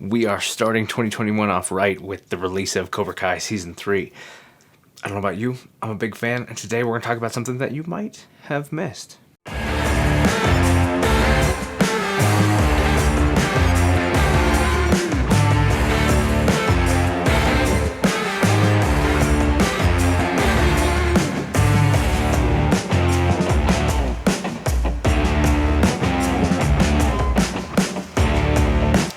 We are starting 2021 off right with the release of Cobra Kai Season 3. I don't know about you, I'm a big fan, and today we're going to talk about something that you might have missed.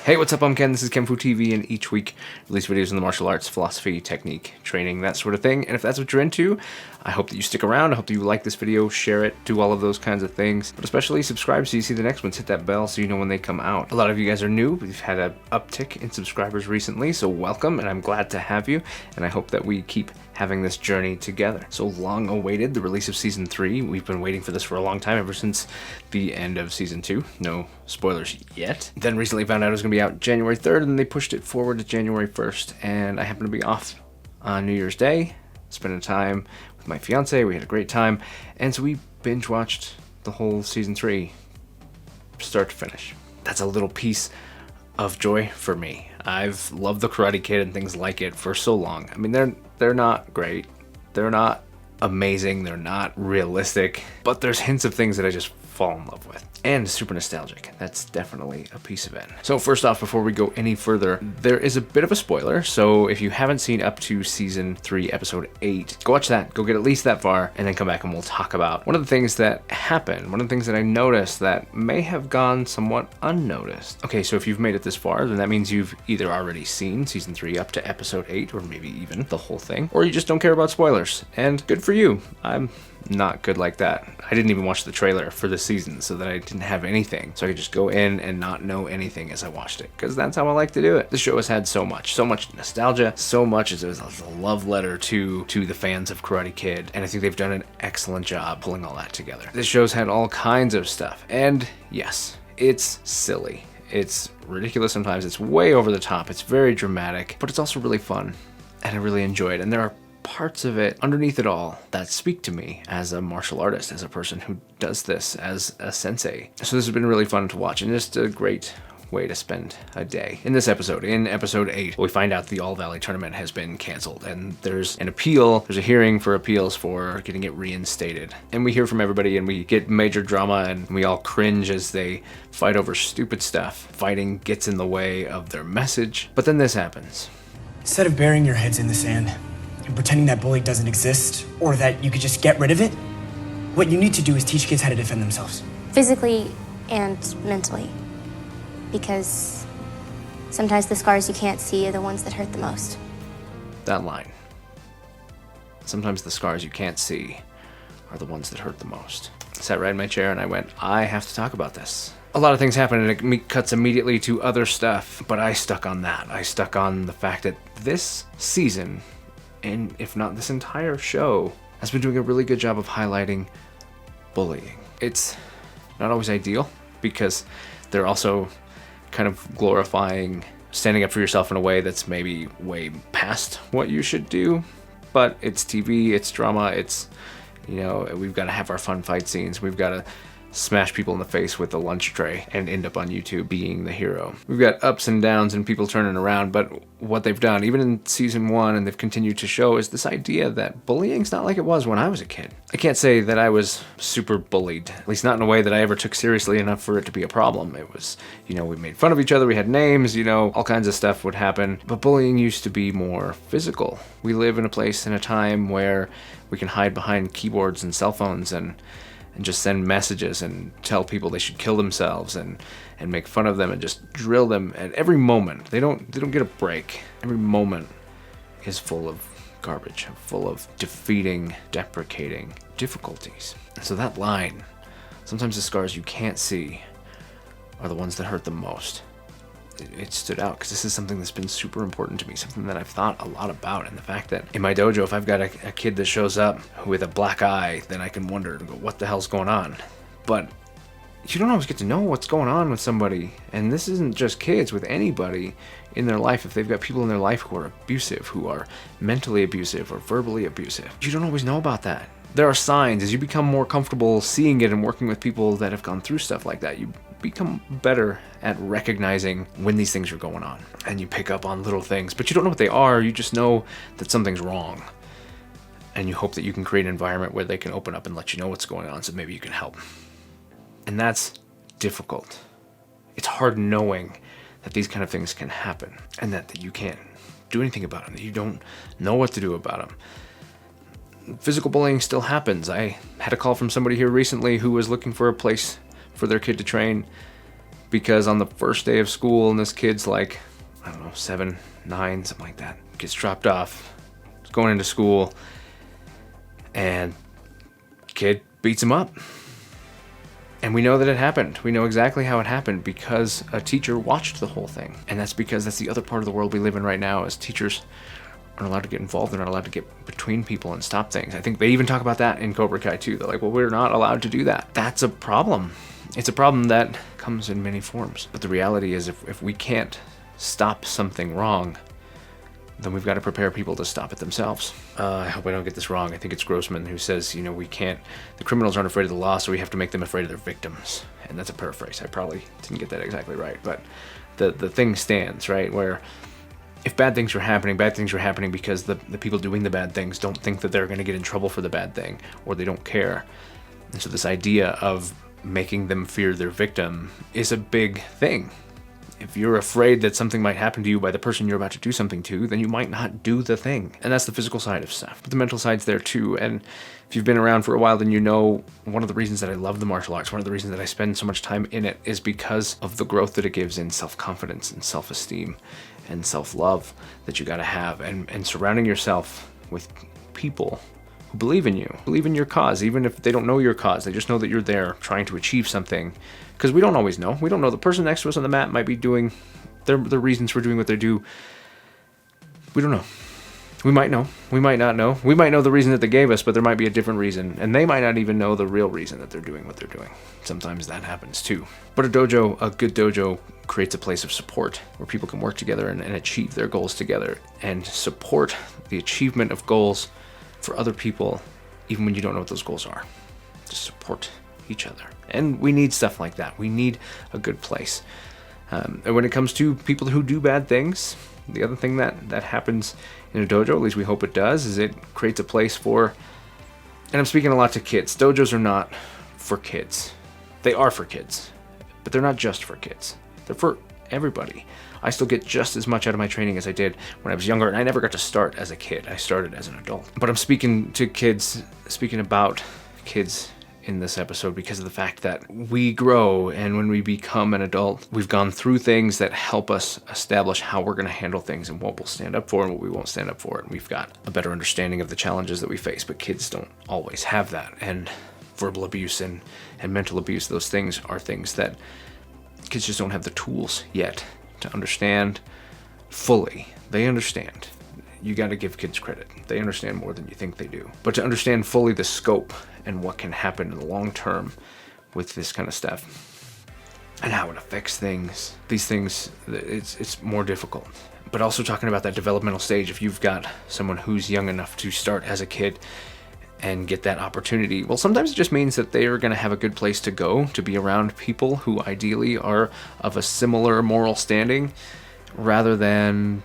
Hey, what's up? I'm Ken. This is kenfuTV, and each week I release videos on the martial arts, philosophy, technique, training, that sort of thing. And if that's what you're into, I hope that you stick around. I hope that you like this video, share it, do all of those kinds of things. But especially subscribe so you see the next ones. Hit that bell so you know when they come out. A lot of you guys are new. We've had an uptick in subscribers recently, so welcome, and I'm glad to have you. And I hope that we keep having this journey together. So long awaited, the release of Season 3. We've been waiting for this for a long time, ever since the end of Season 2. No spoilers yet. Then recently found out it was going to be out January 3rd, and they pushed it forward to January 1st. And I happened to be off on New Year's Day, spending time with my fiance. We had a great time. And so we binge watched the whole Season 3, start to finish. That's a little piece of joy for me. I've loved The Karate Kid and things like it for so long. I mean, they're not great. They're not amazing. They're not realistic. But there's hints of things that I just fall in love with. And super nostalgic. That's definitely a piece of it. So first off, before we go any further, there is a bit of a spoiler. So if you haven't seen up to Season 3, Episode 8, go watch that. Go get at least that far, and then come back and we'll talk about one of the things that happened. One of the things that I noticed that may have gone somewhat unnoticed. Okay, so if you've made it this far, then that means you've either already seen Season 3 up to Episode 8, or maybe even the whole thing, or you just don't care about spoilers. And good for you. I'm not good like that. I didn't even watch the trailer for this season so that I didn't have anything. So I could just go in and not know anything as I watched it, because that's how I like to do it. The show has had so much nostalgia, so much as it was a love letter to the fans of Karate Kid, and I think they've done an excellent job pulling all that together. This show's had all kinds of stuff, and yes, it's silly. It's ridiculous sometimes, it's way over the top, it's very dramatic, but it's also really fun, and I really enjoy it. And there are parts of it underneath it all that speak to me as a martial artist, as a person who does this as a sensei. So this has been really fun to watch, and just a great way to spend a day. In this episode, in Episode 8, we find out the All Valley tournament has been canceled, and there's an appeal, there's a hearing for appeals for getting it reinstated. And we hear from everybody, and we get major drama, and we all cringe as they fight over stupid stuff. Fighting gets in the way of their message, but then this happens. Instead of burying your heads in the sand and pretending that bullying doesn't exist, or that you could just get rid of it, what you need to do is teach kids how to defend themselves. Physically and mentally. Because sometimes the scars you can't see are the ones that hurt the most. That line. Sometimes the scars you can't see are the ones that hurt the most. I sat right in my chair and I went, I have to talk about this. A lot of things happen and it cuts immediately to other stuff, but I stuck on that. I stuck on the fact that this season, and if not this entire show, has been doing a really good job of highlighting bullying. It's not always ideal, because they're also kind of glorifying standing up for yourself in a way that's maybe way past what you should do. But it's TV, it's drama, it's, you know, we've got to have our fun fight scenes. We've got to smash people in the face with a lunch tray and end up on YouTube being the hero. We've got ups and downs and people turning around, but what they've done, even in Season 1, and they've continued to show, is this idea that bullying's not like it was when I was a kid. I can't say that I was super bullied, at least not in a way that I ever took seriously enough for it to be a problem. It was, you know, we made fun of each other, we had names, you know, all kinds of stuff would happen, but bullying used to be more physical. We live in a place, in a time where we can hide behind keyboards and cell phones and just send messages and tell people they should kill themselves and make fun of them and just drill them at every moment. They don't get a break. Every moment is full of garbage, full of defeating, deprecating difficulties. And so that line, sometimes the scars you can't see are the ones that hurt the most. It stood out because this is something that's been super important to me, something that I've thought a lot about, and the fact that in my dojo, if I've got a kid that shows up with a black eye, then I can wonder, what the hell's going on? But you don't always get to know what's going on with somebody, and this isn't just kids, with anybody in their life. If they've got people in their life who are abusive, who are mentally abusive or verbally abusive, you don't always know about that. There are signs as you become more comfortable seeing it and working with people that have gone through stuff like that. You become better at recognizing when these things are going on. And you pick up on little things, but you don't know what they are. You just know that something's wrong. And you hope that you can create an environment where they can open up and let you know what's going on, so maybe you can help. And that's difficult. It's hard knowing that these kind of things can happen and that you can't do anything about them, that you don't know what to do about them. Physical bullying still happens. I had a call from somebody here recently who was looking for a place for their kid to train because on the first day of school, and this kid's like, I don't know, 7, 9, something like that, gets dropped off, is going into school, and kid beats him up. And we know that it happened. We know exactly how it happened because a teacher watched the whole thing. And that's because that's the other part of the world we live in right now, is teachers aren't allowed to get involved. They're not allowed to get between people and stop things. I think they even talk about that in Cobra Kai too. They're like, well, we're not allowed to do that. That's a problem. It's a problem that comes in many forms. But the reality is if we can't stop something wrong, then we've got to prepare people to stop it themselves. I hope I don't get this wrong. I think it's Grossman who says, the criminals aren't afraid of the law, so we have to make them afraid of their victims. And that's a paraphrase. I probably didn't get that exactly right. But the thing stands, right? Where if bad things are happening because the people doing the bad things don't think that they're going to get in trouble for the bad thing, or they don't care. And so this idea of making them fear their victim is a big thing. If you're afraid that something might happen to you by the person you're about to do something to, then you might not do the thing. And that's the physical side of stuff. But the mental side's there too. And if you've been around for a while, then you know one of the reasons that I love the martial arts, one of the reasons that I spend so much time in it, is because of the growth that it gives in self-confidence and self-esteem and self-love that you gotta have. And surrounding yourself with people who believe in you, believe in your cause, even if they don't know your cause. They just know that you're there trying to achieve something. Because we don't always know. We don't know. The person next to us on the mat might be doing their reasons for doing what they do. We don't know. We might know. We might not know. We might know the reason that they gave us, but there might be a different reason. And they might not even know the real reason that they're doing what they're doing. Sometimes that happens too. But a good dojo, creates a place of support where people can work together and achieve their goals together and support the achievement of goals for other people, even when you don't know what those goals are. Just support each other. And we need stuff like that. We need a good place. And when it comes to people who do bad things, the other thing that happens in a dojo, at least we hope it does, is it creates a place for, and I'm speaking a lot to kids, dojos are not for kids. They are for kids, but they're not just for kids. They're for everybody. I still get just as much out of my training as I did when I was younger, and I never got to start as a kid. I started as an adult. But I'm speaking about kids in this episode because of the fact that we grow, and when we become an adult, we've gone through things that help us establish how we're going to handle things and what we'll stand up for and what we won't stand up for. And we've got a better understanding of the challenges that we face, but kids don't always have that. And verbal abuse and mental abuse, those things are things that kids just don't have the tools yet to understand fully. They understand. You got to give kids credit. They understand more than you think they do. But to understand fully the scope and what can happen in the long term with this kind of stuff and how it affects things, these things, it's more difficult. But also talking about that developmental stage, if you've got someone who's young enough to start as a kid and get that opportunity, well, sometimes it just means that they are going to have a good place to go, to be around people who ideally are of a similar moral standing, rather than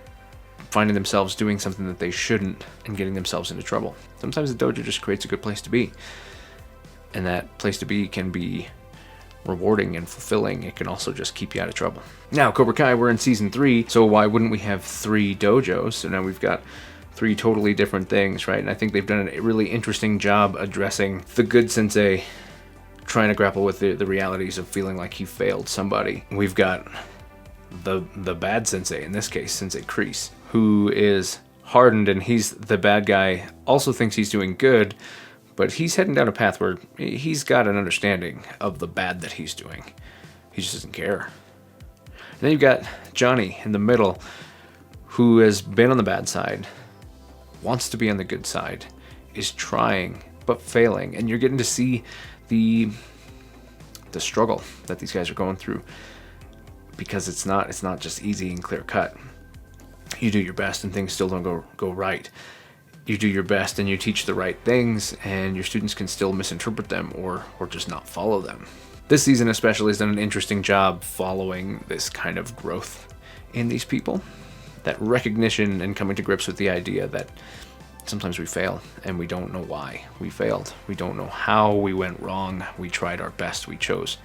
finding themselves doing something that they shouldn't and getting themselves into trouble. Sometimes the dojo just creates a good place to be. And that place to be can be rewarding and fulfilling. It can also just keep you out of trouble. Now, Cobra Kai, we're in season 3, so why wouldn't we have 3 dojos? So now we've got 3 totally different things, right? And I think they've done a really interesting job addressing the good sensei trying to grapple with the realities of feeling like he failed somebody. We've got the bad sensei, in this case, Sensei Kreese, who is hardened, and he's the bad guy, also thinks he's doing good, but he's heading down a path where he's got an understanding of the bad that he's doing. He just doesn't care. And then you've got Johnny in the middle, who has been on the bad side, wants to be on the good side, is trying, but failing. And you're getting to see the struggle that these guys are going through, because it's not just easy and clear cut. You do your best and things still don't go right. You do your best and you teach the right things, and your students can still misinterpret them or just not follow them. This season especially has done an interesting job following this kind of growth in these people. That recognition and coming to grips with the idea that sometimes we fail and we don't know why we failed. We don't know how we went wrong. We tried our best. We chose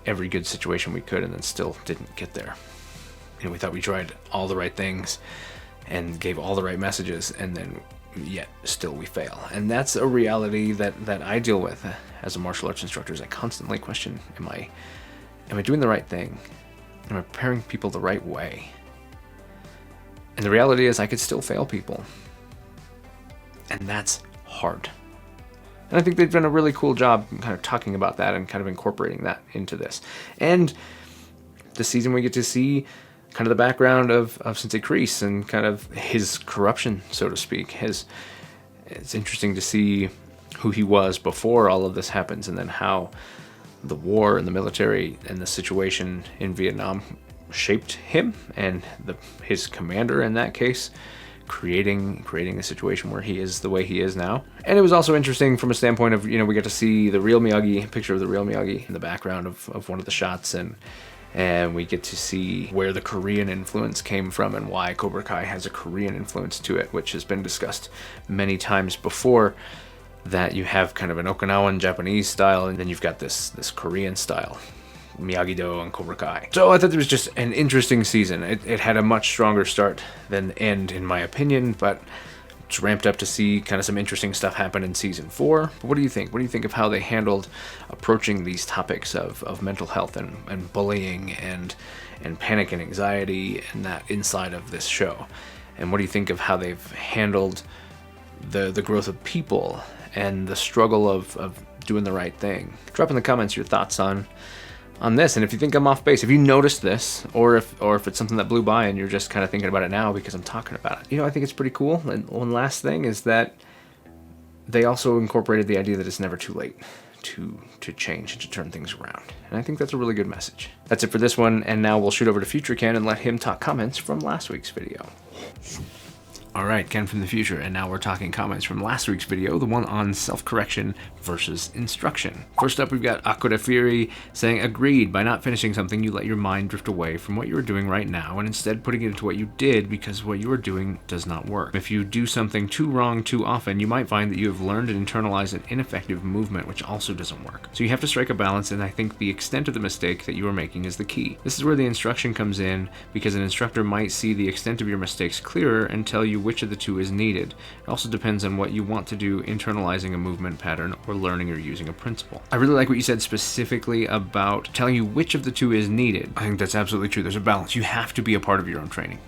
every good situation we could and then still didn't get there. We thought we tried all the right things and gave all the right messages, and then yet still we fail. And that's a reality that I deal with as a martial arts instructor. Is I constantly question, am I doing the right thing? Am I preparing people the right way? And the reality is I could still fail people. And that's hard. And I think they've done a really cool job kind of talking about that and kind of incorporating that into this. And this season we get to see kind of the background of Sensei Kreese and kind of his corruption, so to speak. It's interesting to see who he was before all of this happens, and then how the war and the military and the situation in Vietnam shaped him and his commander in that case, creating a situation where he is the way he is now. And it was also interesting from a standpoint of, we get to see the real Miyagi, a picture of the real Miyagi in the background of one of the shots, and we get to see where the Korean influence came from and why Cobra Kai has a Korean influence to it, which has been discussed many times before, that you have kind of an Okinawan Japanese style, and then you've got this Korean style, Miyagi-Do and Cobra Kai. So I thought it was just an interesting season. It had a much stronger start than end, in my opinion, but it's ramped up to see kind of some interesting stuff happen in season 4. But what do you think? What do you think of how they handled approaching these topics of mental health and bullying and panic and anxiety and that inside of this show? And what do you think of how they've handled the growth of people and the struggle of doing the right thing? Drop in the comments your thoughts on this, and if you think I'm off base, if you noticed this, or if it's something that blew by and you're just kind of thinking about it now because I'm talking about it. I think it's pretty cool. And one last thing is that they also incorporated the idea that it's never too late to change and to turn things around. And I think that's a really good message. That's it for this one, and now we'll shoot over to Future Ken and let him talk comments from last week's video. Alright, Ken from the future, and now we're talking comments from last week's video, the one on self-correction versus instruction. First up, we've got Akira Fury saying, agreed, by not finishing something, you let your mind drift away from what you are doing right now, and instead putting it into what you did because what you are doing does not work. If you do something too wrong too often, you might find that you have learned and internalized an ineffective movement, which also doesn't work. So you have to strike a balance, and I think the extent of the mistake that you are making is the key. This is where the instruction comes in, because an instructor might see the extent of your mistakes clearer and tell you which of the two is needed. It also depends on what you want to do, internalizing a movement pattern or learning or using a principle. I really like what you said specifically about telling you which of the two is needed. I think that's absolutely true. There's a balance. You have to be a part of your own training.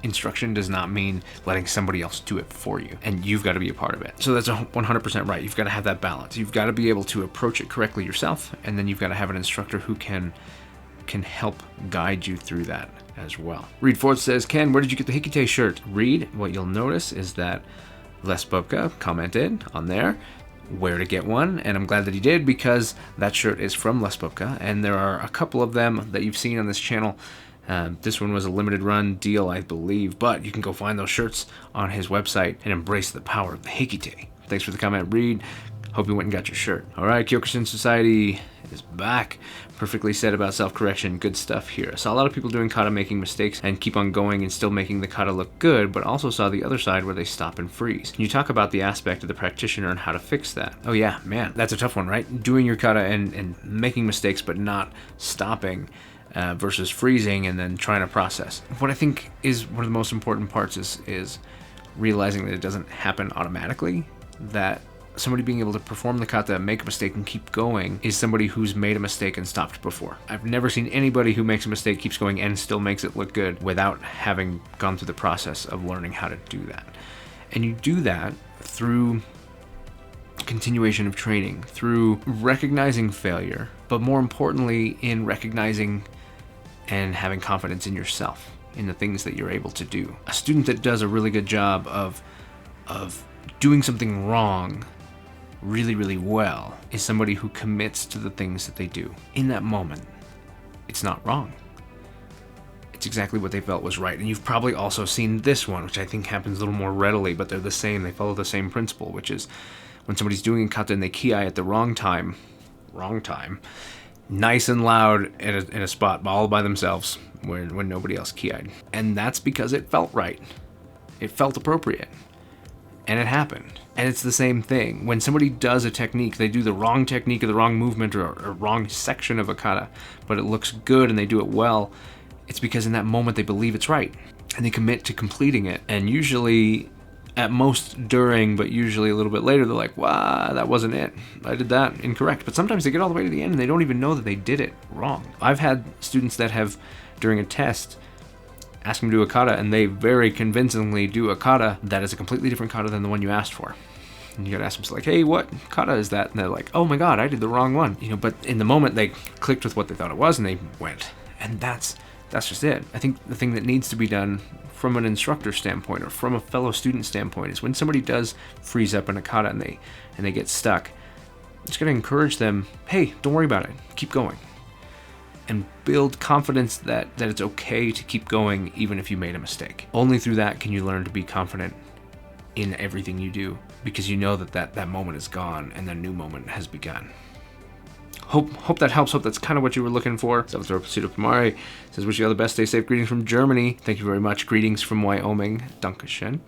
Instruction does not mean letting somebody else do it for you, and you've got to be a part of it. So that's 100% right. You've got to have that balance. You've got to be able to approach it correctly yourself, and then you've got to have an instructor who can help guide you through that as well. Reed Ford says, Ken, where did you get the Hikite shirt? Reed, what you'll notice is that Les Bubka commented on there where to get one, and I'm glad that he did, because that shirt is from Les Bubka, and there are a couple of them that you've seen on this channel. This one was a limited run deal, I believe, but you can go find those shirts on his website and embrace the power of the Hikite. Thanks for the comment, Reed. Hope you went and got your shirt. All right, Kyokushin Society is back. Perfectly said about self-correction. Good stuff here. I saw a lot of people doing kata making mistakes and keep on going and still making the kata look good, but also saw the other side where they stop and freeze. Can you talk about the aspect of the practitioner and how to fix that? Oh yeah, man, that's a tough one, right? Doing your kata and making mistakes but not stopping versus freezing and then trying to process. What I think is one of the most important parts is realizing that it doesn't happen automatically, that somebody being able to perform the kata, make a mistake, and keep going is somebody who's made a mistake and stopped before. I've never seen anybody who makes a mistake, keeps going, and still makes it look good without having gone through the process of learning how to do that. And you do that through continuation of training, through recognizing failure, but more importantly, in recognizing and having confidence in yourself, in the things that you're able to do. A student that does a really good job of doing something wrong really, really well is somebody who commits to the things that they do. In that moment, it's not wrong. It's exactly what they felt was right. And you've probably also seen this one, which I think happens a little more readily, but they're the same. They follow the same principle, which is when somebody's doing a kata and they ki-ai at the wrong time, wrong time, nice and loud in a spot all by themselves when nobody else key-eyed. And that's because it felt right. It felt appropriate. And it happened. And it's the same thing. When somebody does a technique, they do the wrong technique or the wrong movement or wrong section of a kata, but it looks good and they do it well, it's because in that moment they believe it's right. And they commit to completing it. And usually, at most during, but usually a little bit later, they're like, wow, that wasn't it. I did that incorrect. But sometimes they get all the way to the end and they don't even know that they did it wrong. I've had students that have, during a test, ask them to do a kata, and they very convincingly do a kata that is a completely different kata than the one you asked for. And you gotta ask them, so like, hey, what kata is that? And they're like, oh my god, I did the wrong one. You know, but in the moment they clicked with what they thought it was and they went. And that's just it. I think the thing that needs to be done from an instructor standpoint or from a fellow student standpoint is when somebody does freeze up in a kata and they get stuck, just gotta encourage them, hey, don't worry about it, keep going. And build confidence that it's okay to keep going even if you made a mistake. Only through that can you learn to be confident in everything you do, because you know that moment is gone and the new moment has begun. Hope that helps. Hope that's kind of what you were looking for. Salvatore Pseudo Pamari says, wish you all the best. Stay safe. Greetings from Germany. Thank you very much. Greetings from Wyoming. Dankeschön.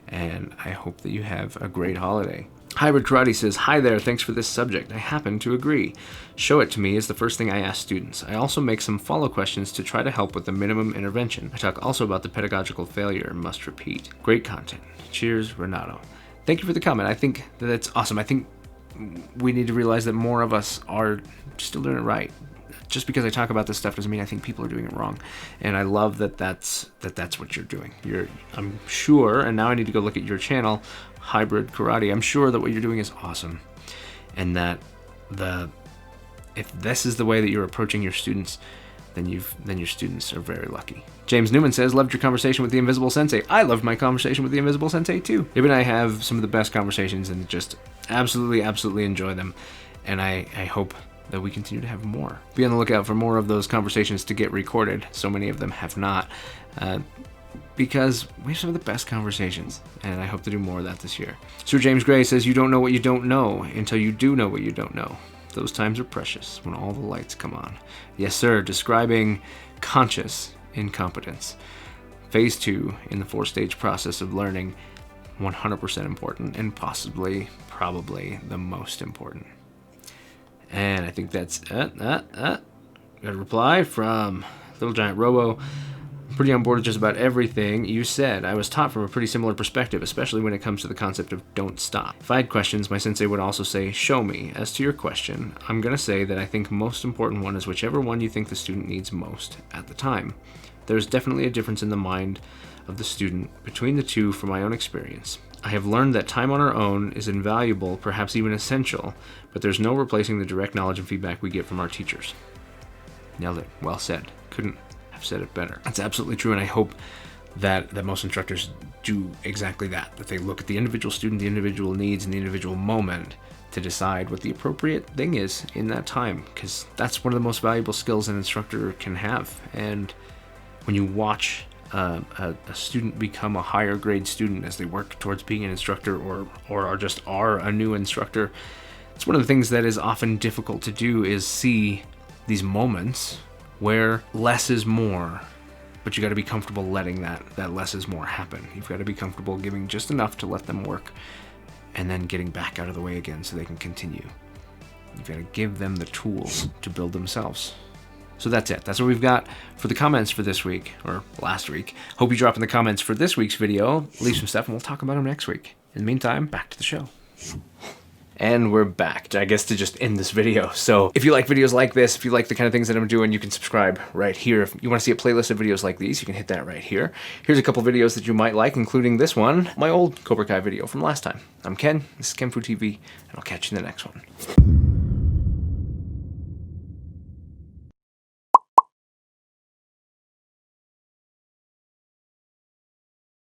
And I hope that you have a great holiday. Hybrid Karate says, hi there, thanks for this subject. I happen to agree. Show it to me is the first thing I ask students. I also make some follow questions to try to help with the minimum intervention. I talk also about the pedagogical failure and must repeat. Great content. Cheers, Renato. Thank you for the comment. I think that's awesome. I think we need to realize that more of us are still doing it right. Just because I talk about this stuff doesn't mean I think people are doing it wrong. And I love that's what you're doing. I'm sure, and now I need to go look at your channel, Hybrid Karate. I'm sure that what you're doing is awesome. And that if this is the way that you're approaching your students, then your students are very lucky. James Newman says, loved your conversation with the Invisible Sensei. I loved my conversation with the Invisible Sensei too. Him and I have some of the best conversations and just absolutely enjoy them. And I hope that we continue to have more. Be on the lookout for more of those conversations to get recorded. So many of them have not. Because we have some of the best conversations, and I hope to do more of that this year. Sir James Gray says, you don't know what you don't know until you do know what you don't know. Those times are precious when all the lights come on. Yes, sir, describing conscious incompetence. Phase 2 in the 4-stage process of learning, 100% important, and probably the most important. And I think that's got a reply from Little Giant Robo. Pretty on board with just about everything you said. I was taught from a pretty similar perspective, especially when it comes to the concept of don't stop. If I had questions, my sensei would also say, show me. As to your question, I'm going to say that I think most important one is whichever one you think the student needs most at the time. There's definitely a difference in the mind of the student between the two from my own experience. I have learned that time on our own is invaluable, perhaps even essential, but there's no replacing the direct knowledge and feedback we get from our teachers. Nailed it. Well said. Couldn't have said it better. That's absolutely true, and I hope that most instructors do exactly that they look at the individual student, the individual needs, and the individual moment to decide what the appropriate thing is in that time, because that's one of the most valuable skills an instructor can have. And when you watch a student become a higher grade student as they work towards being an instructor or are a new instructor, it's one of the things that is often difficult to do, is see these moments where less is more, but you got to be comfortable letting that less is more happen. You've got to be comfortable giving just enough to let them work and then getting back out of the way again so they can continue. You've got to give them the tools to build themselves. So that's it. That's what we've got for the comments for this week, or last week. Hope you drop in the comments for this week's video. Leave some stuff and we'll talk about them next week. In the meantime, back to the show. And we're back, I guess, to just end this video. So if you like videos like this, if you like the kind of things that I'm doing, you can subscribe right here. If you want to see a playlist of videos like these, you can hit that right here. Here's a couple videos that you might like, including this one, my old Cobra Kai video from last time. I'm Ken, this is kenfuTV, and I'll catch you in the next one.